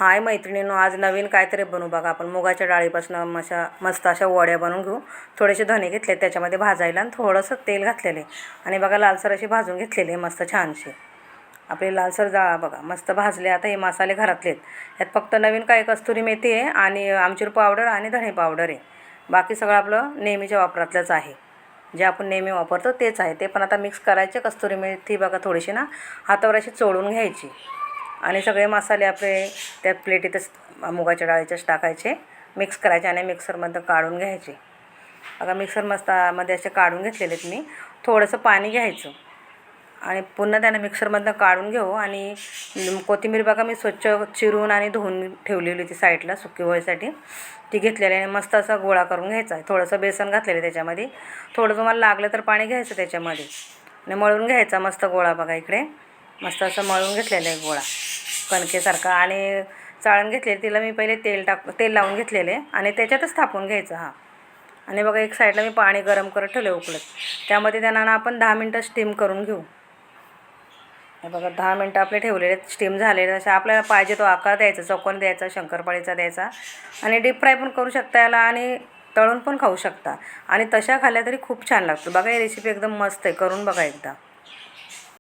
हाय मैत्रिणींनो, आज नवीन काहीतरी बनवू बघा. आपण मुगाच्या डाळीपासून मस्त अशा वड्या बनवून घेऊ. थोडेसे धणे घेतले त्याच्यामध्ये भाजायला आणि थोडंसं तेल घातलेले आणि बघा लालसर अशी भाजून घेतलेली मस्त छानशी. आपली लालसर डाळ बघा मस्त भाजले. आता हे मसाले घरातले आहेत. यात फक्त नवीन काय कस्तुरी मेथी आहे आणि आमचूर पावडर आणि धणे पावडर आहे. बाकी सगळं आपलं नेहमीच्या वापरातलंच आहे. जे आपण नेहमी वापरतो तेच आहे. ते पण आता मिक्स करायचे. कस्तुरी मेथी बघा थोडीशी ना हातावर अशी चोळून घ्यायची आणि सगळे मसाले आपले त्यात प्लेटीतच मुगाच्या डाळीचेच टाकायचे, मिक्स करायचे आणि मिक्सरमधून काढून घ्यायचे. बघा मध्ये असे काढून घेतलेले आहेत मी. थोडंसं पाणी घ्यायचं आणि पुन्हा त्यानं मिक्सरमधून काढून घेऊ. आणि कोथिंबीर बघा मी स्वच्छ चिरून आणि धुवून ठेवलेली होती साईडला सुकी होण्यासाठी. ती घेतलेली आणि मस्त असा गोळा करून घ्यायचा आहे. थोडंसं बेसन घातलेलं आहे त्याच्यामध्ये. थोडं तुम्हाला लागलं तर पाणी घ्यायचं त्याच्यामध्ये आणि मळून घ्यायचा मस्त गोळा. बघा इकडे मस्त असं मळून घेतलेलं आहे गोळा कणकेसारखा. आणि चाळण घेतलेली तिला मी पहिले तेल लावून घेतलेले आणि त्याच्यातच थापून घ्यायचं. आणि बघा एक साईडला मी पाणी गरम करत ठेवले उकळत. त्यामध्ये त्यांना ना आपण 10 मिनटं स्टीम करून घेऊ. हे बघा 10 मिनटं आपले ठेवलेले स्टीम झालेले. अशा आपल्याला पाहिजे तो आकार द्यायचा, चौकोन द्यायचा, शंकरपाळीचा द्यायचा. आणि डीप फ्राय पण करू शकता याला आणि तळून पण खाऊ शकता. आणि तशा खाल्ल्या तरी खूप छान लागतं. बघा ही रेसिपी एकदम मस्त आहे, करून बघा एकदा.